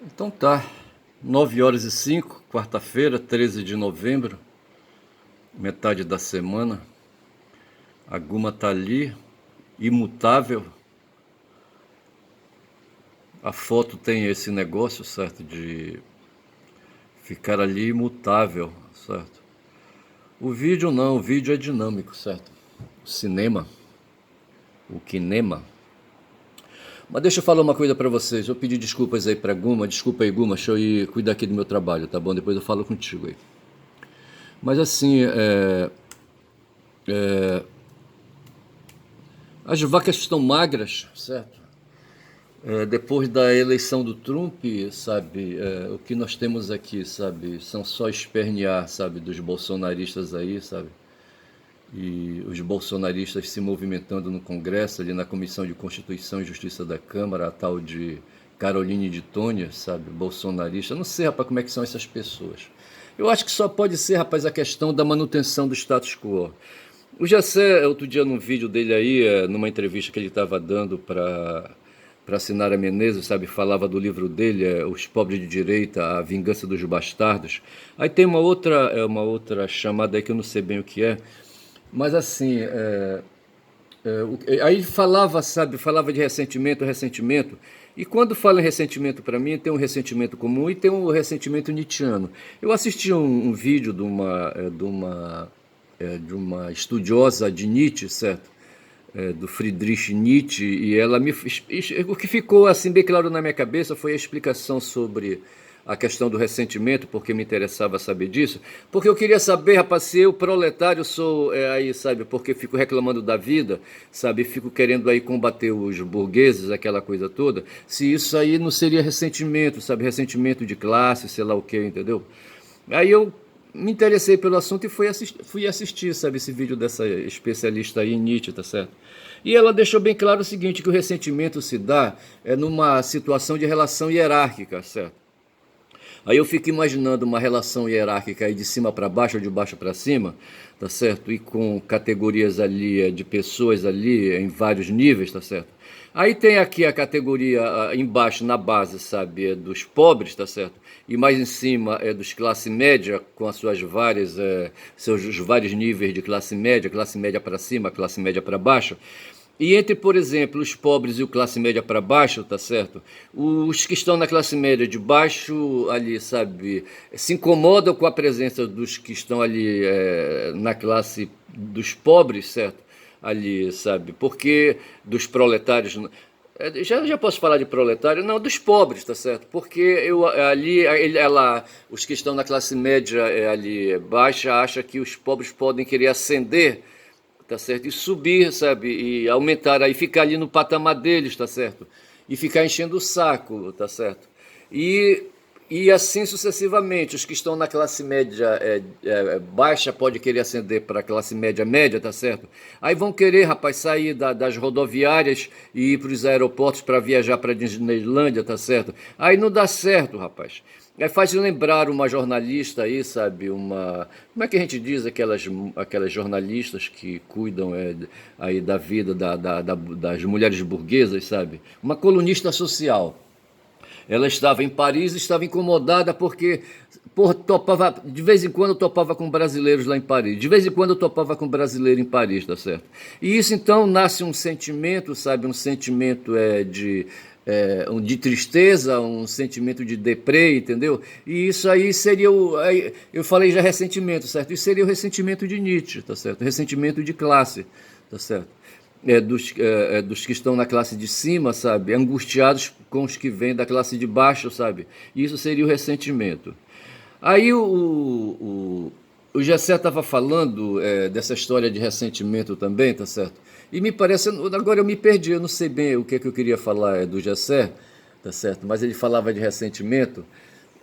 Então tá, 9h05, quarta-feira, 13 de novembro, metade da semana. A Guma tá ali, imutável. A foto tem esse negócio, certo? De ficar ali imutável, certo? O vídeo não, o vídeo é dinâmico, certo? O cinema, o kinema. Mas deixa eu falar uma coisa pra vocês. Eu pedi desculpas aí pra Guma. Desculpa aí, Guma, deixa eu ir cuidar aqui do meu trabalho, tá bom? Depois eu falo contigo aí. Mas assim, as vacas estão magras, certo? Depois da eleição do Trump, sabe, o que nós temos aqui, sabe, são só espernear, sabe, dos bolsonaristas aí, sabe, e os bolsonaristas se movimentando no Congresso, ali na Comissão de Constituição e Justiça da Câmara, a tal de Caroline de Tônia, sabe, bolsonarista. Eu não sei, rapaz, como é que são essas pessoas. Eu acho que só pode ser, rapaz, a questão da manutenção do status quo. O Jessé, outro dia num vídeo dele aí, numa entrevista que ele estava dando para Sinara Menezes, sabe, falava do livro dele, Os Pobres de Direita, A Vingança dos Bastardos. Aí tem uma outra chamada aí que eu não sei bem o que é, mas assim, aí falava, sabe, falava de ressentimento, ressentimento. E quando fala em ressentimento para mim, tem um ressentimento comum e tem um ressentimento nietzschiano. Eu assisti um vídeo de uma estudiosa de Nietzsche, certo? Do Friedrich Nietzsche, e ela o que ficou assim bem claro na minha cabeça foi a explicação sobre a questão do ressentimento, porque me interessava saber disso, porque eu queria saber, rapaz, se eu, proletário, sou aí, sabe, porque fico reclamando da vida, sabe, fico querendo aí combater os burgueses, aquela coisa toda, se isso aí não seria ressentimento, sabe, ressentimento de classe, sei lá o que, entendeu? Aí eu me interessei pelo assunto e fui assistir, sabe, esse vídeo dessa especialista aí em Nietzsche, tá certo? E ela deixou bem claro o seguinte, que o ressentimento se dá numa situação de relação hierárquica, certo? Aí eu fico imaginando uma relação hierárquica aí de cima para baixo ou de baixo para cima, tá certo? E com categorias ali de pessoas ali em vários níveis, tá certo? Aí tem aqui a categoria embaixo na base, sabe, dos pobres, tá certo? E mais em cima é dos classe média com as suas várias seus vários níveis de classe média para cima, classe média para baixo. E entre, por exemplo, os pobres e o classe média para baixo, tá certo? Os que estão na classe média de baixo, ali, sabe, se incomodam com a presença dos que estão ali na classe dos pobres, certo? Ali, sabe? Porque dos proletários. Já posso falar de proletário? Não, dos pobres, tá certo? Porque os que estão na classe média ali baixa acham que os pobres podem querer ascender, tá certo? E subir, sabe? E aumentar aí, ficar ali no patamar deles, tá certo? E ficar enchendo o saco, tá certo? E, e assim sucessivamente, os que estão na classe média baixa pode querer ascender para a classe média média, tá certo? Aí vão querer, rapaz, sair das rodoviárias e ir para os aeroportos para viajar para a Disneylândia, tá certo? Aí não dá certo, rapaz. É fácil lembrar uma jornalista aí, sabe, como é que a gente diz aquelas jornalistas que cuidam aí da vida das mulheres burguesas, sabe? Uma colunista social. Ela estava em Paris e estava incomodada porque topava, de vez em quando topava com brasileiros lá em Paris. De vez em quando eu topava com brasileiro em Paris, tá certo? E isso então nasce um sentimento, sabe? Um sentimento de tristeza, um sentimento de deprê, entendeu? E isso aí seria eu falei já ressentimento, certo? Isso seria o ressentimento de Nietzsche, tá certo? Ressentimento de classe, tá certo? Dos que estão na classe de cima, sabe? Angustiados com os que vêm da classe de baixo, sabe? Isso seria o ressentimento. Aí o Gessé estava falando dessa história de ressentimento também, tá certo? E me parece, agora eu me perdi, eu não sei bem o que, que eu queria falar do Gessé, tá certo? Mas ele falava de ressentimento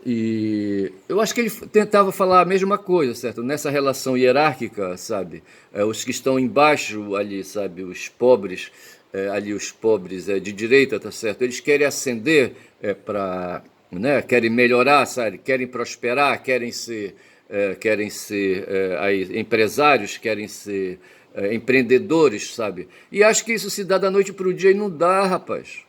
e eu acho que ele tentava falar a mesma coisa, certo? Nessa relação hierárquica, sabe? Os que estão embaixo ali, sabe? Os pobres de direita, tá certo? Eles querem ascender para, né? Querem melhorar, sabe? Querem prosperar, querem ser aí, empresários, querem ser empreendedores, sabe? E acho que isso se dá da noite para o dia e não dá, rapaz.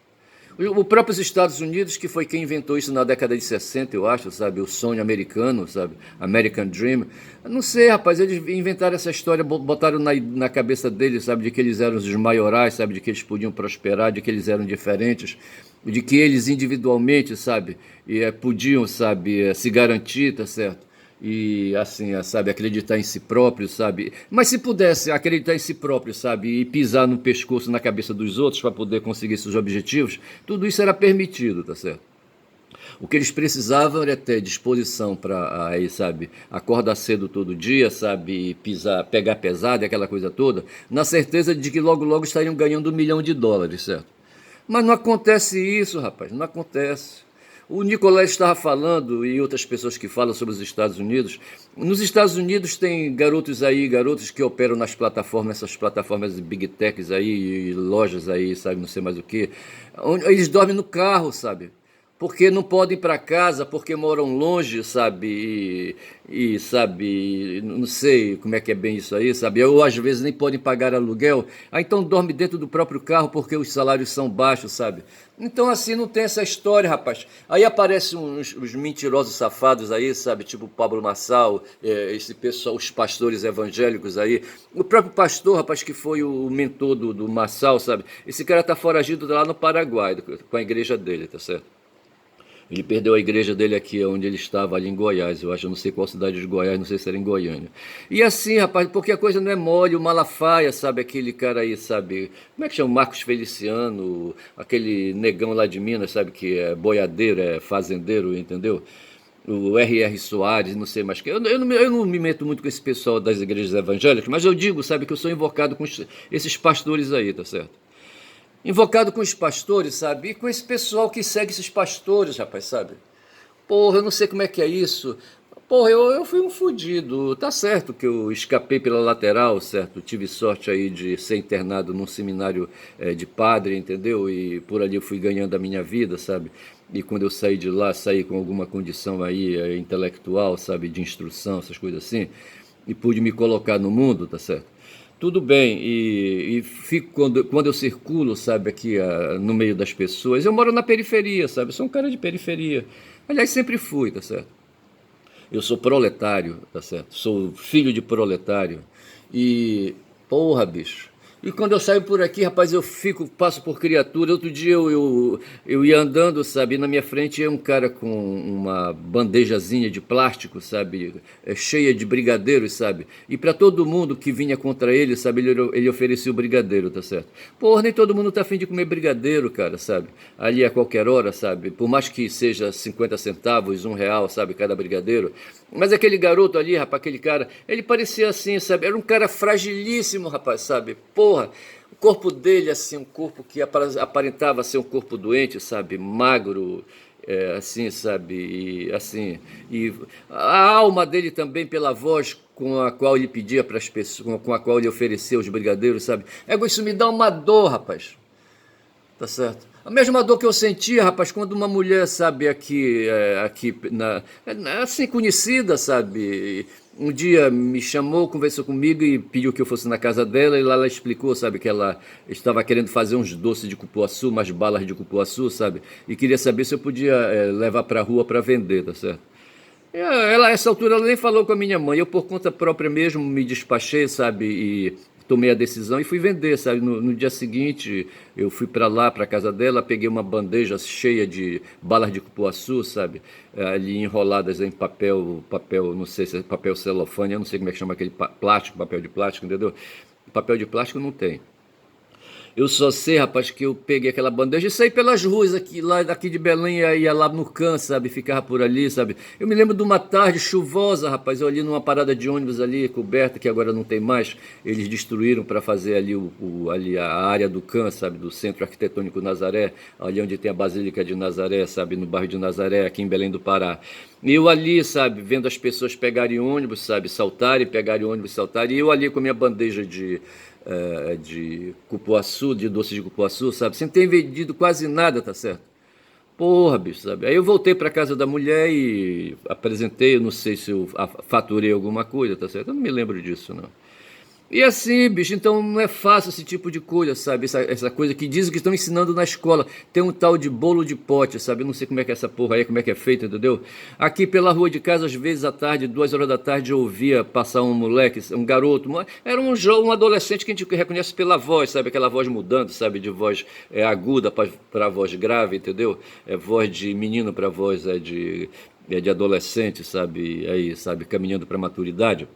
O próprio Estados Unidos, que foi quem inventou isso na década de 60, eu acho, sabe? O sonho americano, sabe? American Dream. Eu não sei, rapaz, eles inventaram essa história, botaram na cabeça deles, sabe? De que eles eram os maiorais, sabe? De que eles podiam prosperar, de que eles eram diferentes, de que eles individualmente, sabe? Podiam, sabe? Se garantir, tá certo? E assim, sabe, acreditar em si próprio, sabe? Mas se pudesse acreditar em si próprio, sabe, e pisar no pescoço, na cabeça dos outros para poder conseguir seus objetivos, tudo isso era permitido, tá certo? O que eles precisavam era ter disposição para aí, sabe, acordar cedo todo dia, sabe, e pisar, pegar pesado e aquela coisa toda, na certeza de que logo logo estariam ganhando US$ 1 milhão, certo? Mas não acontece isso, rapaz, não acontece. O Nicolás estava falando, e outras pessoas que falam sobre os Estados Unidos. Nos Estados Unidos tem garotos aí, garotos que operam nas plataformas, essas plataformas de big techs aí, e lojas aí, sabe, não sei mais o que. Eles dormem no carro, sabe? Porque não podem ir para casa, porque moram longe, sabe? Sabe, não sei como é que é bem isso aí, sabe? Ou às vezes nem podem pagar aluguel, aí então dorme dentro do próprio carro porque os salários são baixos, sabe? Então assim não tem essa história, rapaz. Aí aparecem uns mentirosos safados aí, sabe? Tipo o Pablo Marçal, esse pessoal, os pastores evangélicos aí. O próprio pastor, rapaz, que foi o mentor do Marçal, sabe? Esse cara tá foragido lá no Paraguai, com a igreja dele, tá certo? Ele perdeu a igreja dele aqui, onde ele estava, ali em Goiás. Eu acho, eu não sei qual cidade de Goiás, não sei se era em Goiânia. E assim, rapaz, porque a coisa não é mole, o Malafaia, sabe, aquele cara aí, sabe, como é que chama? Marcos Feliciano, aquele negão lá de Minas, sabe, que é boiadeiro, é fazendeiro, entendeu? O R.R. Soares, não sei mais que. Eu não me meto muito com esse pessoal das igrejas evangélicas, mas eu digo, sabe, que eu sou invocado com esses pastores aí, tá certo? Invocado com os pastores, sabe? E com esse pessoal que segue esses pastores, rapaz, sabe? Porra, eu não sei como é que é isso. Porra, eu fui um fudido. Tá certo que eu escapei pela lateral, certo? Tive sorte aí de ser internado num seminário de padre, entendeu? E por ali eu fui ganhando a minha vida, sabe? E quando eu saí de lá, saí com alguma condição aí intelectual, sabe? De instrução, essas coisas assim. E pude me colocar no mundo, tá certo? Tudo bem, e fico quando eu circulo, sabe, aqui no meio das pessoas. Eu moro na periferia, sabe? Eu sou um cara de periferia. Aliás, sempre fui, tá certo? Eu sou proletário, tá certo? Sou filho de proletário. E, porra, bicho. E quando eu saio por aqui, rapaz, eu passo por criatura. Outro dia eu ia andando, sabe? E na minha frente ia um cara com uma bandejazinha de plástico, sabe? Cheia de brigadeiros, sabe? E para todo mundo que vinha contra ele, sabe? Ele oferecia o brigadeiro, tá certo? Porra, nem todo mundo tá afim de comer brigadeiro, cara, sabe? Ali a qualquer hora, sabe? Por mais que seja 50 centavos, R$ 1, sabe? Cada brigadeiro. Mas aquele garoto ali, rapaz, aquele cara, ele parecia assim, sabe? Era um cara fragilíssimo, rapaz, sabe? Porra, o corpo dele, assim, um corpo que aparentava ser um corpo doente, sabe? Magro, assim, sabe? E, assim, e a alma dele também, pela voz com a qual ele pedia para as pessoas, com a qual ele oferecia os brigadeiros, sabe? Isso me dá uma dor, rapaz. Tá certo? A mesma dor que eu sentia, rapaz, quando uma mulher, sabe, aqui assim, conhecida, sabe, um dia me chamou, conversou comigo e pediu que eu fosse na casa dela, e lá ela explicou, sabe, que ela estava querendo fazer uns doces de cupuaçu, umas balas de cupuaçu, sabe, e queria saber se eu podia levar para a rua para vender, tá certo? Ela, a essa altura, ela nem falou com a minha mãe. Eu, por conta própria mesmo, me despachei, sabe? E tomei a decisão e fui vender, sabe? No dia seguinte, eu fui para lá, para casa dela, peguei uma bandeja cheia de balas de cupuaçu, sabe? Ali enroladas em papel, não sei se é papel celofane, eu não sei como é que chama aquele plástico, papel de plástico, entendeu? Papel de plástico não tem. Eu só sei, rapaz, que eu peguei aquela bandeja e saí pelas ruas aqui, lá daqui de Belém, ia lá no Can, sabe? Ficava por ali, sabe? Eu me lembro de uma tarde chuvosa, rapaz, eu ali numa parada de ônibus ali, coberta, que agora não tem mais. Eles destruíram para fazer ali, ali a área do Can, sabe? Do Centro Arquitetônico Nazaré, ali onde tem a Basílica de Nazaré, sabe? No bairro de Nazaré, aqui em Belém do Pará. E eu ali, sabe, vendo as pessoas pegarem ônibus, sabe? Saltarem, pegarem ônibus, saltarem. E eu ali com a minha bandeja de cupuaçu, de doce de cupuaçu, sabe? Sem ter vendido quase nada, tá certo? Porra, bicho, sabe? Aí eu voltei para casa da mulher e apresentei, eu não sei se eu faturei alguma coisa, tá certo? Eu não me lembro disso, não. E assim, bicho, então não é fácil esse tipo de coisa, sabe? Essa coisa que dizem que estão ensinando na escola. Tem um tal de bolo de pote, sabe? Eu não sei como é que é essa porra aí, como é que é feito, entendeu? Aqui pela rua de casa, às vezes à tarde, 2 horas da tarde, eu ouvia passar um moleque, um garoto. Era um adolescente que a gente reconhece pela voz, sabe? Aquela voz mudando, sabe? De voz aguda para voz grave, entendeu? É voz de menino para voz de adolescente, sabe? Aí, sabe? Caminhando para maturidade.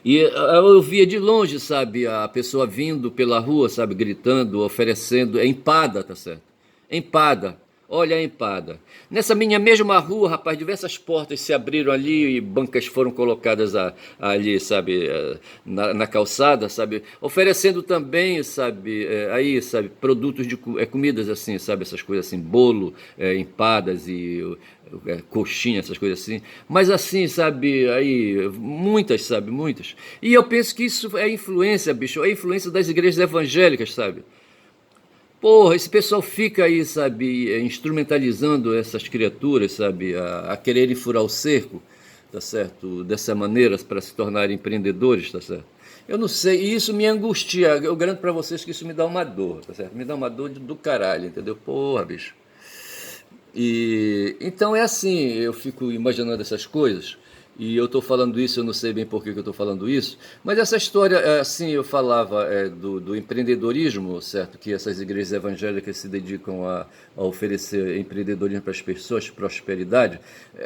E eu via de longe, sabe, a pessoa vindo pela rua, sabe, gritando, oferecendo, é empada, tá certo? Empada, olha a empada. Nessa minha mesma rua, rapaz, diversas portas se abriram ali e bancas foram colocadas ali, sabe, na calçada, sabe, oferecendo também, sabe, aí, sabe, produtos de comidas assim, sabe, essas coisas assim, bolo, empadas e coxinha, essas coisas assim. Mas assim, sabe, aí, muitas, sabe, muitas. E eu penso que isso é influência, bicho, é influência das igrejas evangélicas, sabe? Porra, esse pessoal fica aí, sabe, instrumentalizando essas criaturas, sabe, a quererem furar o cerco, tá certo? Dessa maneira, para se tornarem empreendedores, tá certo? Eu não sei, e isso me angustia. Eu garanto pra vocês que isso me dá uma dor, tá certo? Me dá uma dor do caralho, entendeu? Porra, bicho. E então é assim, eu fico imaginando essas coisas, e eu estou falando isso, eu não sei bem por que eu estou falando isso, mas essa história, assim, eu falava do empreendedorismo, certo? Que essas igrejas evangélicas se dedicam a oferecer empreendedorismo para as pessoas, prosperidade.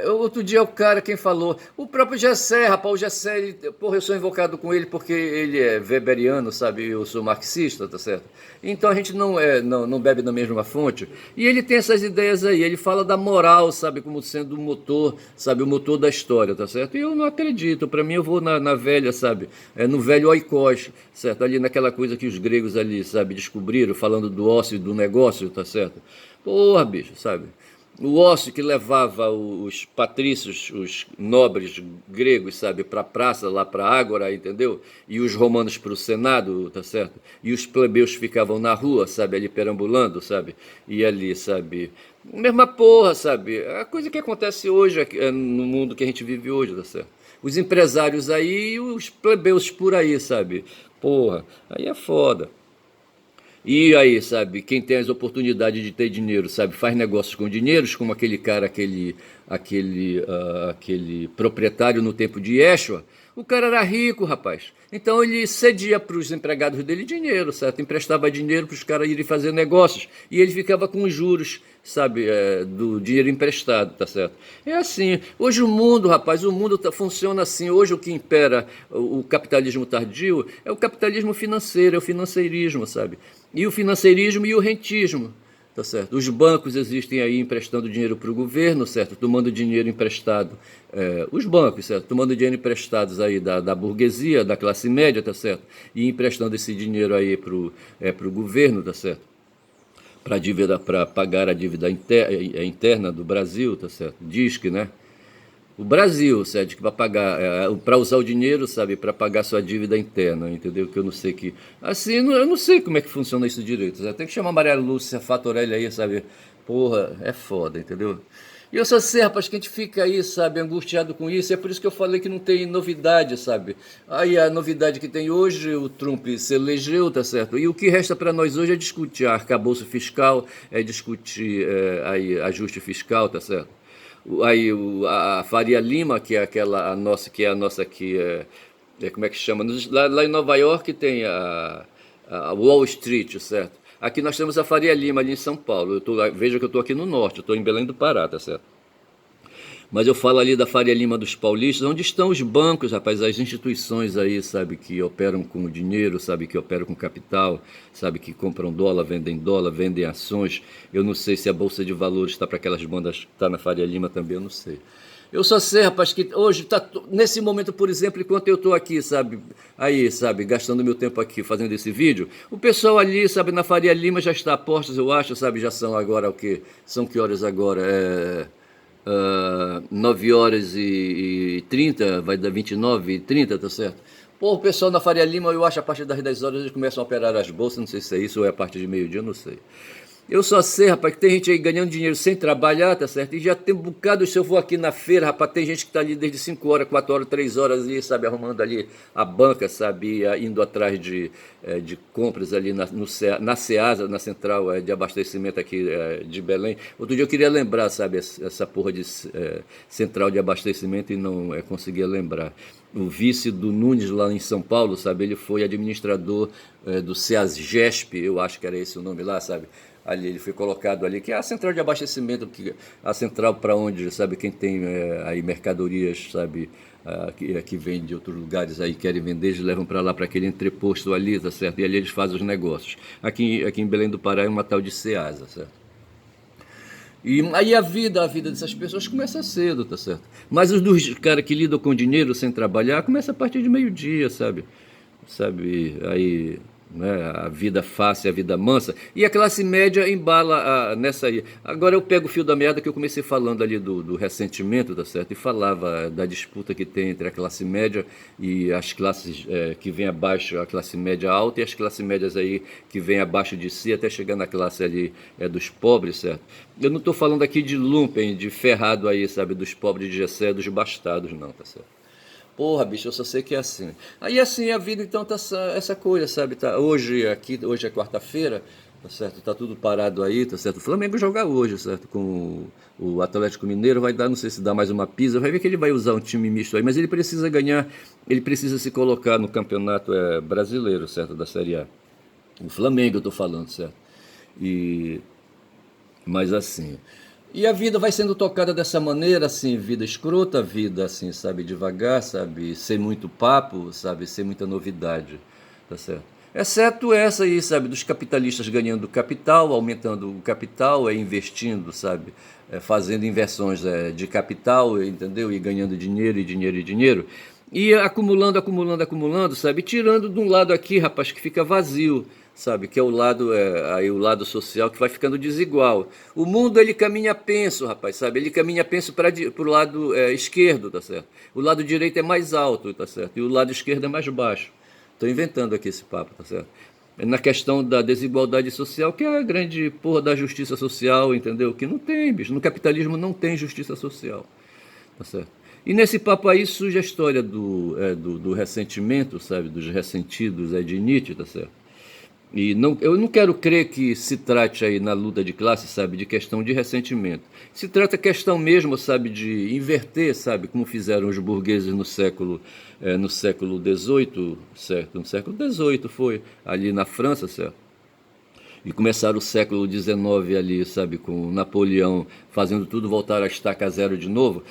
Outro dia o cara, quem falou, o próprio Gessé, rapaz, o Gessé, porra, eu sou invocado com ele porque ele é weberiano, sabe? Eu sou marxista, tá certo? Então a gente não bebe da mesma fonte. E ele tem essas ideias aí, ele fala da moral, sabe, como sendo o motor, sabe, o motor da história, tá certo? E eu não acredito, para mim eu vou na velha, sabe, no velho oikos, certo? Ali naquela coisa que os gregos ali, sabe, descobriram, falando do ócio e do negócio, tá certo? Porra, bicho, sabe? O ócio que levava os patrícios, os nobres gregos, sabe, para a praça, lá para a Ágora, entendeu? E os romanos para o Senado, tá certo? E os plebeus ficavam na rua, sabe, ali perambulando, sabe? E ali, sabe? Mesma porra, sabe? A coisa que acontece hoje, no mundo que a gente vive hoje, tá certo? Os empresários aí e os plebeus por aí, sabe? Porra, aí é foda. E aí, sabe, quem tem as oportunidades de ter dinheiro, sabe, faz negócios com dinheiros, como aquele cara, aquele proprietário no tempo de Yeshua. O cara era rico, rapaz. Então ele cedia para os empregados dele dinheiro, certo? Emprestava dinheiro para os caras irem fazer negócios. E ele ficava com os juros, sabe, do dinheiro emprestado, tá certo? É assim. Hoje o mundo, rapaz, o mundo funciona assim. Hoje o que impera o capitalismo tardio é o capitalismo financeiro, é o financeirismo, sabe? E o financeirismo e o rentismo, tá certo? Os bancos existem aí emprestando dinheiro para o governo, certo? Tomando dinheiro emprestado, os bancos, certo? Tomando dinheiro emprestados aí da burguesia, da classe média, tá certo? E emprestando esse dinheiro aí pro governo, tá certo? Para pagar a dívida interna do Brasil, tá certo? Diz que, né? O Brasil, certo, que para pagar, para usar o dinheiro, sabe, para pagar sua dívida interna, entendeu? Que eu não sei que, assim, eu não sei como é que funciona isso direito, sabe? Tem que chamar a Maria Lúcia Fatorelli aí, sabe? Porra, é foda, entendeu? E eu só sei, rapaz, que a gente fica aí, sabe, angustiado com isso, é por isso que eu falei que não tem novidade, sabe? Aí a novidade que tem hoje, o Trump se elegeu, tá certo? E o que resta para nós hoje é discutir arcabouço fiscal, é discutir aí ajuste fiscal, tá certo? Aí a Faria Lima, que é aquela a nossa que como é que chama? Lá em Nova York tem a Wall Street, certo? Aqui nós temos a Faria Lima ali em São Paulo. Veja que eu estou aqui no norte, eu estou em Belém do Pará, tá certo? Mas eu falo ali da Faria Lima dos Paulistas, onde estão os bancos, rapaz, as instituições aí, sabe, que operam com dinheiro, sabe, que operam com capital, sabe, que compram dólar, vendem ações. Eu não sei se a Bolsa de Valores está para aquelas bandas, está na Faria Lima também, eu não sei. Eu só sei, rapaz, que hoje, nesse momento, por exemplo, enquanto eu estou aqui, sabe, aí, sabe, gastando meu tempo aqui fazendo esse vídeo, o pessoal ali, sabe, na Faria Lima já está a postos, eu acho, sabe, já são agora o quê? São que horas agora? 9 horas e 30, vai dar 29 e 30, tá certo? Pô, o pessoal na Faria Lima, eu acho, a partir das 10 horas eles começam a operar as bolsas, não sei se é isso ou é a partir de meio-dia, não sei. Eu só sei, rapaz, que tem gente aí ganhando dinheiro sem trabalhar, tá certo? E já tem um bocado, se eu for aqui na feira, rapaz, tem gente que tá ali desde 5 horas, 4 horas, 3 horas ali, sabe, arrumando ali a banca, sabe, indo atrás de compras ali na Ceasa, na central de abastecimento aqui de Belém. Outro dia eu queria lembrar, sabe, essa porra de central de abastecimento e não conseguia lembrar. O vice do Nunes lá em São Paulo, sabe, ele foi administrador do CEASGESP, eu acho que era esse o nome lá, sabe? Ali ele foi colocado ali, que é a central de abastecimento, a central para onde, sabe, quem tem aí mercadorias, sabe, que vem de outros lugares aí, querem vender, eles levam para lá, para aquele entreposto ali, tá certo? E ali eles fazem os negócios. Aqui em Belém do Pará é uma tal de Ceasa, certo? E aí a vida dessas pessoas começa cedo, tá certo? Mas os dos caras que lidam com dinheiro sem trabalhar, começa a partir de meio-dia, sabe? Sabe, aí, né, a vida fácil, a vida mansa, e a classe média embala nessa aí. Agora eu pego o fio da meada que eu comecei falando ali do ressentimento, tá certo? E falava da disputa que tem entre a classe média e as classes que vem abaixo, a classe média alta e as classes médias aí que vem abaixo de si, até chegar na classe ali dos pobres, certo? Eu não estou falando aqui de lumpen, de ferrado aí, sabe, dos pobres de Gessé, dos bastardos, não, tá certo? Porra, bicho, eu só sei que é assim. Aí assim a vida então tá essa coisa, sabe? Tá, hoje é quarta-feira, tá certo? Tá tudo parado aí, tá certo? O Flamengo joga hoje, certo? Com o Atlético Mineiro, vai dar, não sei se dá mais uma pisa, vai ver que ele vai usar um time misto aí, mas ele precisa ganhar, ele precisa se colocar no campeonato brasileiro, certo? Da Série A. O Flamengo eu tô falando, certo? E mas assim. E a vida vai sendo tocada dessa maneira, assim, vida escrota, vida assim, sabe, devagar, sabe, sem muito papo, sabe, sem muita novidade, tá certo? Exceto essa aí, sabe, dos capitalistas ganhando capital, aumentando o capital, investindo, sabe, fazendo inversões de capital, entendeu? E ganhando dinheiro e dinheiro e dinheiro. E acumulando, acumulando, acumulando, sabe? Tirando de um lado aqui, rapaz, que fica vazio, sabe? Que é o lado, aí o lado social que vai ficando desigual. O mundo ele caminha penso, rapaz, sabe? Ele caminha penso para o lado esquerdo, tá certo? O lado direito é mais alto, tá certo? E o lado esquerdo é mais baixo. Estou inventando aqui esse papo, tá certo? Na questão da desigualdade social, que é a grande porra da justiça social, entendeu? Que não tem, bicho. No capitalismo não tem justiça social, tá certo? E nesse papo aí surge a história do ressentimento, sabe? Dos ressentidos, de Nietzsche, tá certo? E não, eu não quero crer que se trate aí na luta de classe, sabe, de questão de ressentimento. Se trata questão mesmo, sabe, de inverter, sabe, como fizeram os burgueses no século XVIII, certo? No século XVIII foi, ali na França, certo? E começaram o século XIX ali, sabe, com Napoleão fazendo tudo voltar à estaca zero de novo.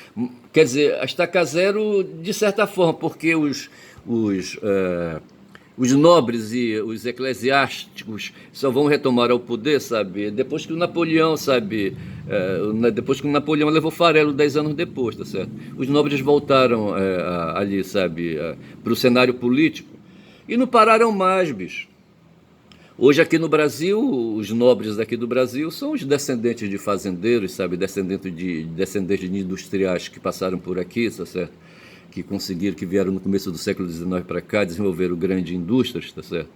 Quer dizer, a estaca zero de certa forma, porque os nobres e os eclesiásticos só vão retomar ao poder, sabe, depois que o Napoleão, sabe, depois que o Napoleão levou farelo 10 anos depois, tá certo? Os nobres voltaram ali, sabe, para o cenário político e não pararam mais, bicho. Hoje aqui no Brasil, os nobres daqui do Brasil são os descendentes de fazendeiros, sabe, descendentes de industriais que passaram por aqui, tá certo? Que conseguiram, que vieram no começo do século XIX para cá, desenvolveram grandes indústrias, tá certo?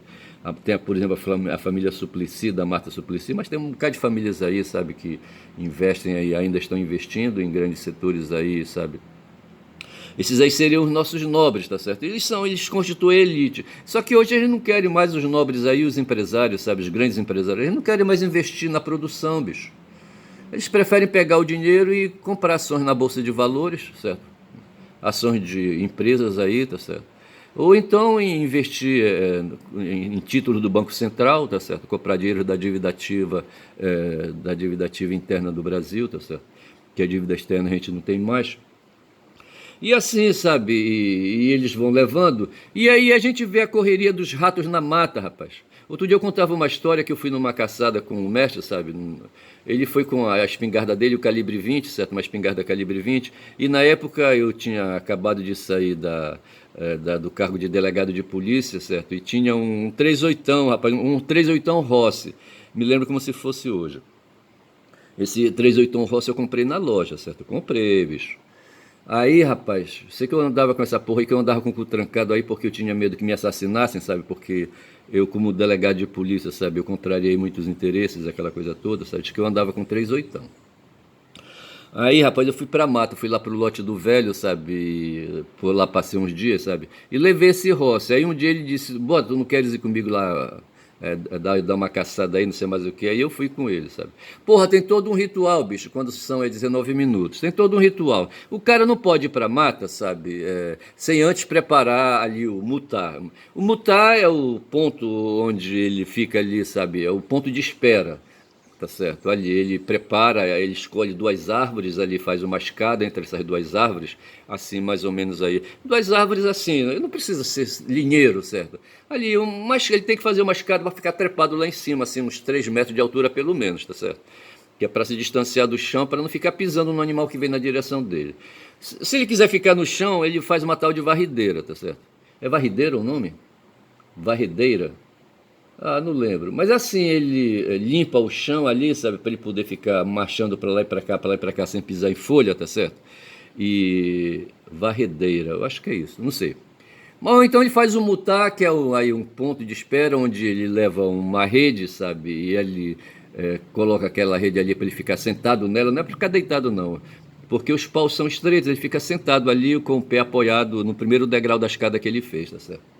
Tem, por exemplo, a família Suplicy, da Marta Suplicy, mas tem um bocado de famílias aí, sabe, que investem aí, ainda estão investindo em grandes setores aí, sabe? Esses aí seriam os nossos nobres, tá certo? Eles constituem a elite. Só que hoje eles não querem mais os nobres aí, os empresários, sabe, os grandes empresários, eles não querem mais investir na produção, bicho. Eles preferem pegar o dinheiro e comprar ações na Bolsa de Valores, certo? Ações de empresas aí, tá certo? Ou então investir em títulos do Banco Central, tá certo? Comprar dinheiro da dívida ativa interna do Brasil, tá certo? Que a dívida externa a gente não tem mais. E assim, sabe, e eles vão levando. E aí a gente vê a correria dos ratos na mata, rapaz. Outro dia eu contava uma história que eu fui numa caçada com o mestre, sabe? Ele foi com a espingarda dele, o calibre 20, certo? Uma espingarda calibre 20. E na época eu tinha acabado de sair do cargo de delegado de polícia, certo? E tinha um 38, rapaz, um 38 Rossi. Me lembro como se fosse hoje. Esse 38 Rossi eu comprei na loja, certo? Eu comprei, bicho. Aí, rapaz, sei que eu andava com essa porra aí, que eu andava com o cu trancado aí porque eu tinha medo que me assassinassem, sabe? Porque eu, como delegado de polícia, sabe, eu contrariei muitos interesses, aquela coisa toda, sabe? Diz que eu andava com 3 oitão. Aí, rapaz, eu fui pra mata, fui lá pro lote do velho, sabe? Por lá passei uns dias, sabe? E levei esse roça. Aí um dia ele disse: Bota, tu não queres ir comigo lá, dar uma caçada aí, não sei mais o que. Aí eu fui com ele, sabe? Porra, tem todo um ritual, bicho, quando são 19 minutos. Tem todo um ritual. O cara não pode ir pra mata, sabe? Sem antes preparar ali o mutar. O mutar é o ponto onde ele fica ali, sabe? É o ponto de espera. Tá certo. Ali ele prepara, ele escolhe 2 árvores, ali faz uma escada entre essas 2 árvores, assim mais ou menos aí. 2 árvores assim, não precisa ser linheiro, certo? Ali, mas ele tem que fazer uma escada para ficar trepado lá em cima, assim, uns 3 metros de altura pelo menos, tá certo? Que é para se distanciar do chão, para não ficar pisando no animal que vem na direção dele. Se ele quiser ficar no chão, ele faz uma tal de varrideira, tá certo? É varrideira o nome? Varrideira? Ah, não lembro. Mas assim, ele limpa o chão ali, sabe, para ele poder ficar marchando para lá e para cá, para lá e para cá, sem pisar em folha, tá certo? E varredeira, eu acho que é isso, não sei. Bom, então ele faz o mutar, que é aí um ponto de espera, onde ele leva uma rede, sabe, e ele coloca aquela rede ali para ele ficar sentado nela, não é para ficar deitado não, porque os paus são estreitos, ele fica sentado ali com o pé apoiado no primeiro degrau da escada que ele fez, tá certo?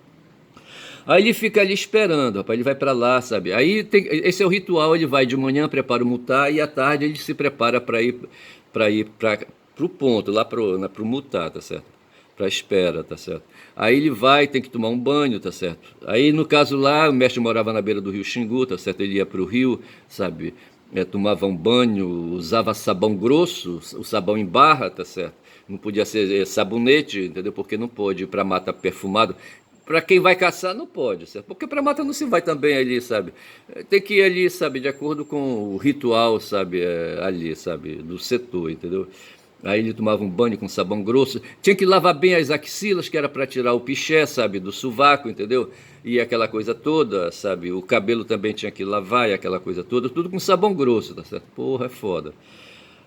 Aí ele fica ali esperando, rapaz, ele vai para lá, sabe? Esse é o ritual, ele vai de manhã, prepara o mutar e à tarde ele se prepara para ir para o ponto, lá pro mutar, tá certo? Para espera, tá certo? Aí ele vai, tem que tomar um banho, tá certo? Aí no caso lá, o mestre morava na beira do rio Xingu, tá certo? Ele ia pro rio, sabe? Tomava um banho, usava sabão grosso, o sabão em barra, tá certo? Não podia ser sabonete, entendeu? Porque não pode ir para mata perfumado. Para quem vai caçar, não pode, certo? Porque para mata não se vai também ali, sabe? Tem que ir ali, sabe, de acordo com o ritual, sabe, ali, sabe, do setor, entendeu? Aí ele tomava um banho com sabão grosso. Tinha que lavar bem as axilas, que era para tirar o piché, sabe, do sovaco, entendeu? E aquela coisa toda, sabe? O cabelo também tinha que lavar e aquela coisa toda, tudo com sabão grosso, tá certo? Porra, é foda.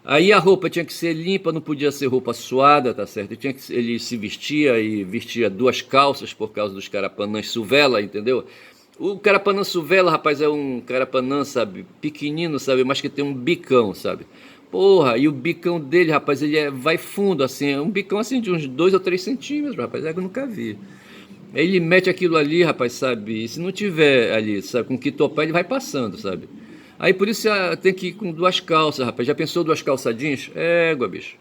Aí a roupa tinha que ser limpa, não podia ser roupa suada, tá certo? Ele se vestia e vestia 2 calças por causa dos carapanãs suvela, entendeu? O carapanã suvela, rapaz, é um carapanã, sabe, pequenino, sabe, mas que tem um bicão, sabe? Porra, e o bicão dele, rapaz, vai fundo, assim, é um bicão assim de uns 2 ou 3 centímetros, rapaz, é que eu nunca vi. Aí ele mete aquilo ali, rapaz, sabe? E se não tiver ali, sabe, com que topar, ele vai passando, sabe? Aí por isso tem que ir com 2 calças, rapaz. Já pensou 2 calças jeans? Égua, bicho.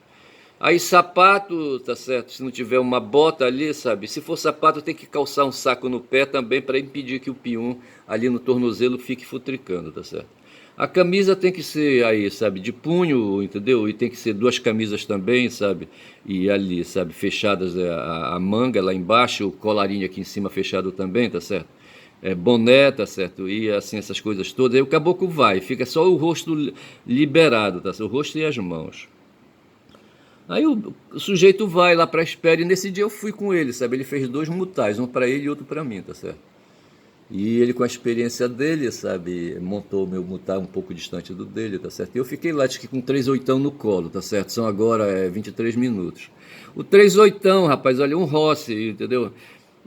Aí sapato, tá certo? Se não tiver uma bota ali, sabe? Se for sapato, tem que calçar um saco no pé também para impedir que o pium ali no tornozelo fique futricando, tá certo? A camisa tem que ser aí, sabe, de punho, entendeu? E tem que ser 2 camisas também, sabe? E ali, sabe, fechadas a manga lá embaixo, o colarinho aqui em cima fechado também, tá certo? Boné, tá certo? E assim, essas coisas todas. Aí o caboclo vai, fica só o rosto liberado, tá certo? O rosto e as mãos. Aí o sujeito vai lá pra espera e nesse dia eu fui com ele, sabe? Ele fez 2 mutais, um pra ele e outro pra mim, tá certo? E ele, com a experiência dele, sabe, montou o meu mutar um pouco distante do dele, tá certo? E eu fiquei lá, acho que com 3 oitão no colo, tá certo? São agora 23 minutos. O 3 oitão, rapaz, olha, um roce, entendeu?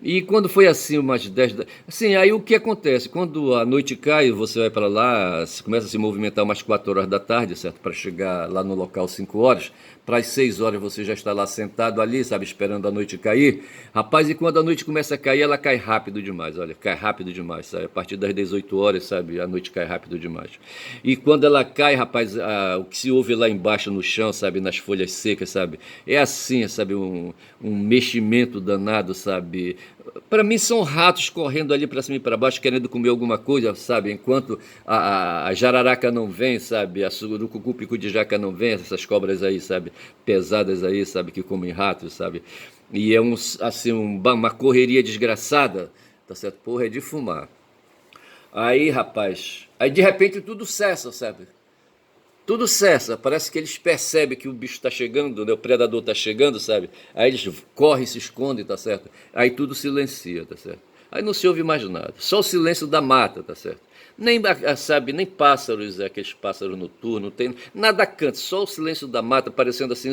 E quando foi assim, umas 10 da... Assim, aí o que acontece? Quando a noite cai, você vai para lá, começa a se movimentar umas 4 horas da tarde, certo? Para chegar lá no local 5 horas. Para as 6 horas você já está lá sentado ali, sabe? Esperando a noite cair. Rapaz, e quando a noite começa a cair, ela cai rápido demais, olha. Cai rápido demais, sabe? A partir das 18 horas, sabe? A noite cai rápido demais. E quando ela cai, rapaz, o que se ouve lá embaixo no chão, sabe? Nas folhas secas, sabe? É assim, sabe? Um meximento danado, sabe? Para mim são ratos correndo ali para cima e para baixo querendo comer alguma coisa, sabe? Enquanto a jararaca não vem, sabe? A surucucu pico de jaca não vem, essas cobras aí, sabe? Pesadas aí, sabe? Que comem ratos, sabe? E é assim, uma correria desgraçada, tá certo? Porra, é de fumar. Aí, rapaz, aí de repente tudo cessa, sabe? Tudo cessa, parece que eles percebem que o bicho está chegando, né? O predador está chegando, sabe? Aí eles correm, se escondem, tá certo? Aí tudo silencia, tá certo? Aí não se ouve mais nada, só o silêncio da mata, tá certo? Nem, sabe, nem pássaros, aqueles pássaros noturnos, não tem nada canta, só o silêncio da mata, parecendo assim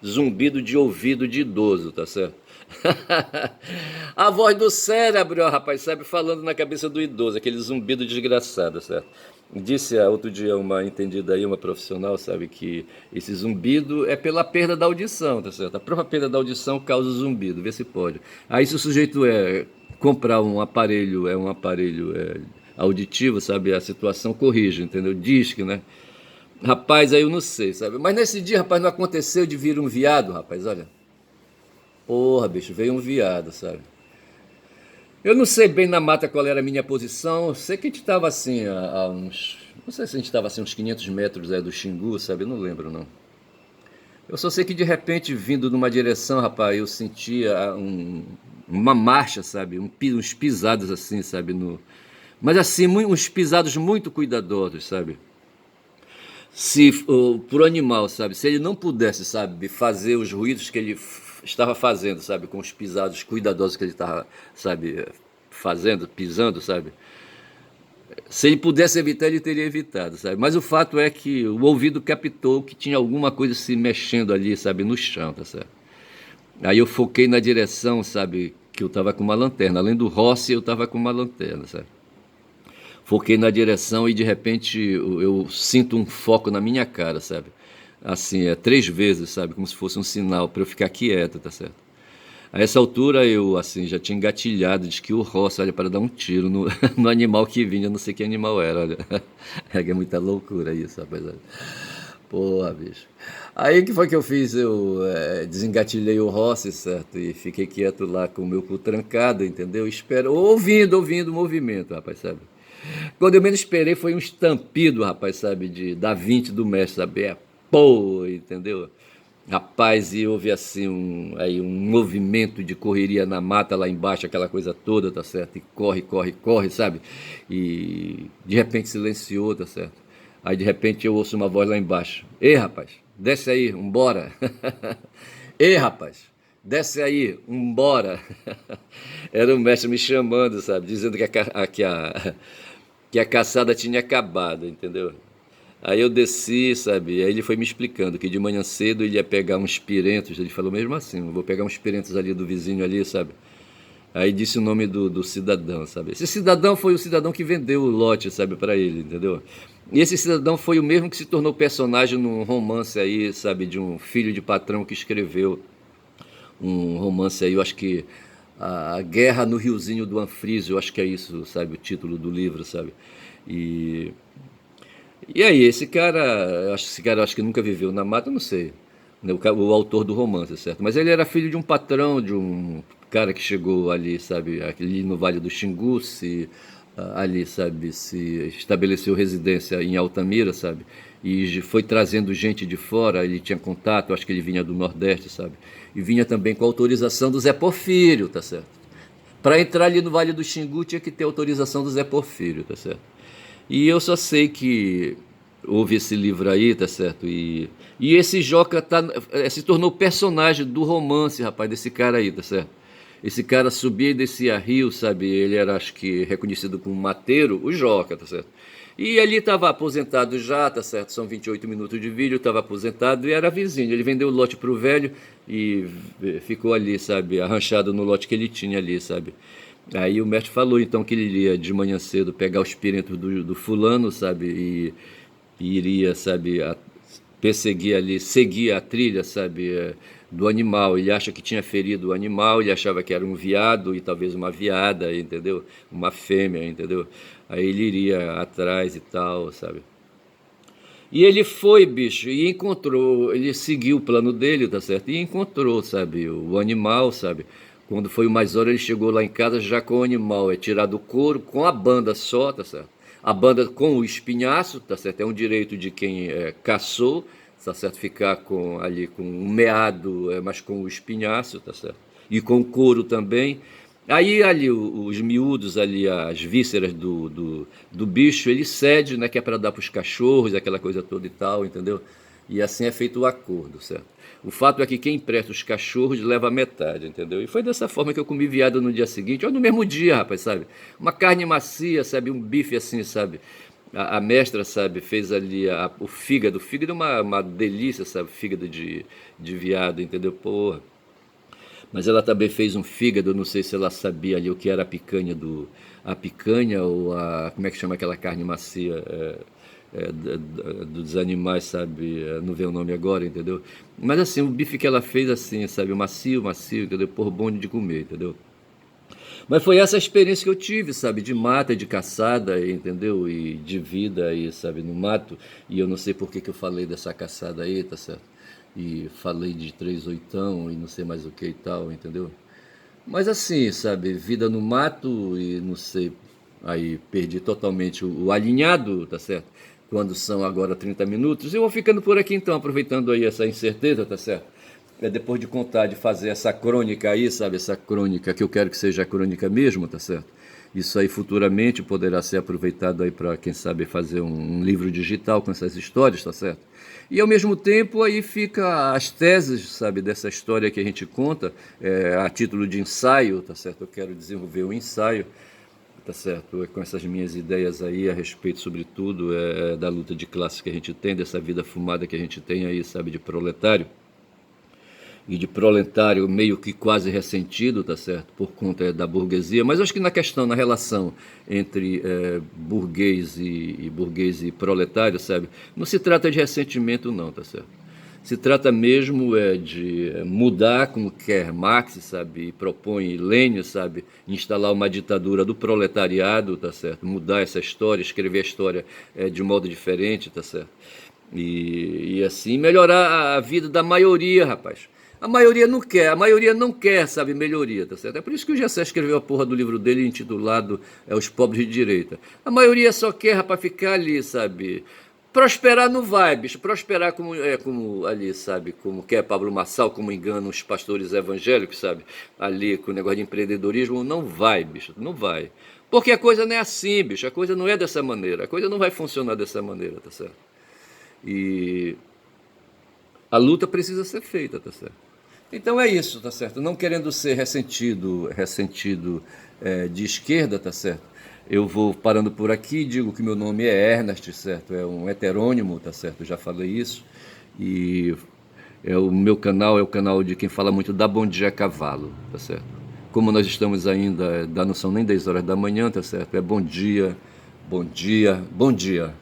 zumbido de ouvido de idoso, tá certo? A voz do cérebro, ó, rapaz, sabe, falando na cabeça do idoso, aquele zumbido desgraçado, certo? Disse outro dia uma entendida aí, uma profissional, sabe, que esse zumbido é pela perda da audição, tá certo? A própria perda da audição causa zumbido, vê se pode. Aí se o sujeito comprar um aparelho auditivo, sabe, a situação corrige, entendeu? Disque, né? Rapaz, aí eu não sei, sabe? Mas nesse dia, rapaz, não aconteceu de vir um viado, rapaz, olha. Porra, bicho, veio um viado, sabe? Eu não sei bem na mata qual era a minha posição. Sei que a gente estava assim, a uns. Não sei se a gente estava assim, uns 500 metros do Xingu, sabe? Eu não lembro, não. Eu só sei que de repente, vindo numa direção, rapaz, eu sentia uma marcha, sabe? Uns pisados assim, sabe? Mas assim, uns pisados muito cuidadosos, sabe? Se pro animal, sabe? Se ele não pudesse, sabe, fazer os ruídos que ele estava fazendo, sabe, com os pisados cuidadosos que ele estava, sabe, fazendo, pisando, sabe? Se ele pudesse evitar, ele teria evitado, sabe? Mas o fato é que o ouvido captou que tinha alguma coisa se mexendo ali, sabe, no chão, tá certo? Aí eu foquei na direção, sabe, que eu estava com uma lanterna. Além do Rossi, eu estava com uma lanterna, sabe? Foquei na direção e de repente eu sinto um foco na minha cara, sabe? Assim, 3 vezes, sabe? Como se fosse um sinal para eu ficar quieto, tá certo? A essa altura eu, assim, já tinha engatilhado de que o Rossi, olha, para dar um tiro no, no animal que vinha, não sei que animal era, olha. É muita loucura isso, rapaz. Olha. Porra, bicho. Aí que foi que eu fiz? Eu desengatilhei o Rossi, certo? E fiquei quieto lá com o meu cu trancado, entendeu? Espero, ouvindo o movimento, rapaz, sabe? Quando eu menos esperei foi um estampido, rapaz, sabe, da 20 do mestre, sabe? Pô, entendeu? Rapaz, e houve assim um movimento de correria na mata lá embaixo, aquela coisa toda, tá certo? E corre, corre, corre, sabe? E de repente silenciou, tá certo? Aí de repente eu ouço uma voz lá embaixo. Ei, rapaz, desce aí, vambora. Ei, rapaz, desce aí, vambora. Era o mestre me chamando, sabe? Dizendo que a caçada tinha acabado, entendeu? Aí eu desci, sabe? Aí ele foi me explicando que de manhã cedo ele ia pegar uns pirentos. Ele falou mesmo assim: vou pegar uns pirentos ali do vizinho ali, sabe? Aí disse o nome do cidadão, sabe? Esse cidadão foi o cidadão que vendeu o lote, sabe, para ele, entendeu? E esse cidadão foi o mesmo que se tornou personagem num romance aí, sabe, de um filho de patrão que escreveu um romance aí, eu acho que a Guerra no Riozinho do Anfrísio, eu acho que é isso, sabe, o título do livro, sabe? E e aí, esse cara acho que nunca viveu na mata, eu não sei, né, o autor do romance, certo? Mas ele era filho de um patrão, de um cara que chegou ali, sabe, ali no Vale do Xingu, ali, sabe, se estabeleceu residência em Altamira, sabe? E foi trazendo gente de fora, ele tinha contato, acho que ele vinha do Nordeste, sabe? E vinha também com autorização do Zé Porfírio, tá certo? Para entrar ali no Vale do Xingu tinha que ter autorização do Zé Porfírio, tá certo? E eu só sei que houve esse livro aí, tá certo? E esse Joca se tornou personagem do romance, rapaz, desse cara aí, tá certo? Esse cara subia e descia rio, sabe? Ele era, acho que, reconhecido como mateiro, o Joca, tá certo? E ele estava aposentado já, tá certo? São 28 minutos de vídeo, estava aposentado e era vizinho. Ele vendeu o lote pro velho e ficou ali, sabe? Arranchado no lote que ele tinha ali, sabe? Aí o mestre falou então que ele iria de manhã cedo pegar os pirentos do fulano, sabe? E iria, sabe, perseguir ali, seguir a trilha, sabe, do animal. Ele acha que tinha ferido o animal, ele achava que era um veado e talvez uma veada, entendeu? Uma fêmea, entendeu? Aí ele iria atrás e tal, sabe? E ele foi, bicho, e encontrou, ele seguiu o plano dele, tá certo? E encontrou, sabe, o animal, sabe? Quando foi umas horas, ele chegou lá em casa já com o animal, tirado o couro, com a banda só, tá certo? A banda com o espinhaço, tá certo? É um direito de quem caçou, tá certo? Ficar ali com um meado, mas com o espinhaço, tá certo? E com o couro também. Aí ali os miúdos ali, as vísceras do bicho, ele cede, né, que é para dar para os cachorros, aquela coisa toda e tal, entendeu? E assim é feito o acordo, certo? O fato é que quem empresta os cachorros leva a metade, entendeu? E foi dessa forma que eu comi viado no dia seguinte, ou no mesmo dia, rapaz, sabe? Uma carne macia, sabe? Um bife assim, sabe? A mestra, sabe, fez ali o fígado. O fígado é uma delícia, sabe? Fígado de viado, entendeu? Porra. Mas ela também fez um fígado, não sei se ela sabia ali o que era a picanha a picanha ou a, como é que chama aquela carne macia dos animais, sabe? Não vê o nome agora, entendeu? Mas assim, o bife que ela fez assim, sabe? Macio, macio, entendeu? Por bom de comer, entendeu? Mas foi essa a experiência que eu tive, sabe? De mata, de caçada, entendeu? E de vida aí, sabe? No mato. E eu não sei por que eu falei dessa caçada aí, tá certo? E falei de 38 e não sei mais o que e tal, entendeu? Mas assim, sabe? Vida no mato e não sei. Aí perdi totalmente o alinhado, tá certo? Quando são agora 30 minutos. Eu vou ficando por aqui então, aproveitando aí essa incerteza, tá certo? Depois de contar, de fazer essa crônica aí, sabe? Essa crônica que eu quero que seja a crônica mesmo, tá certo? Isso aí futuramente poderá ser aproveitado aí para, quem sabe, fazer um livro digital com essas histórias, tá certo? E ao mesmo tempo aí fica as teses, sabe, dessa história que a gente conta, a título de ensaio, tá certo? Eu quero desenvolver um ensaio, tá certo? Com essas minhas ideias aí a respeito, sobretudo, da luta de classe que a gente tem, dessa vida fumada que a gente tem aí, sabe, de proletário e de proletário meio que quase ressentido, tá certo, por conta da burguesia, mas acho que na questão, na relação entre burguês e proletário, sabe, não se trata de ressentimento não, tá certo. Se trata mesmo de mudar, como quer Marx, sabe, e propõe Lênin, sabe, instalar uma ditadura do proletariado, tá certo, mudar essa história, escrever a história de modo diferente, tá certo, e assim melhorar a vida da maioria, rapaz. A maioria não quer, sabe, melhoria, tá certo? É por isso que o Gessé escreveu a porra do livro dele intitulado Os Pobres de Direita. A maioria só quer, rapaz, ficar ali, sabe? Prosperar não vai, bicho. Prosperar como ali, sabe? Como quer Pablo Marçal, como engana os pastores evangélicos, sabe? Ali com o negócio de empreendedorismo, não vai, bicho, não vai. Porque a coisa não é assim, bicho. A coisa não é dessa maneira. A coisa não vai funcionar dessa maneira, tá certo? E a luta precisa ser feita, tá certo? Então é isso, tá certo? Não querendo ser ressentido de esquerda, tá certo? Eu vou parando por aqui, digo que meu nome é Ernest, certo? É um heterônimo, tá certo? Eu já falei isso. E o meu canal é o canal de quem fala muito da Bom Dia Cavalo, tá certo? Como nós estamos ainda, não são nem 10 horas da manhã, tá certo? É bom dia, bom dia, bom dia.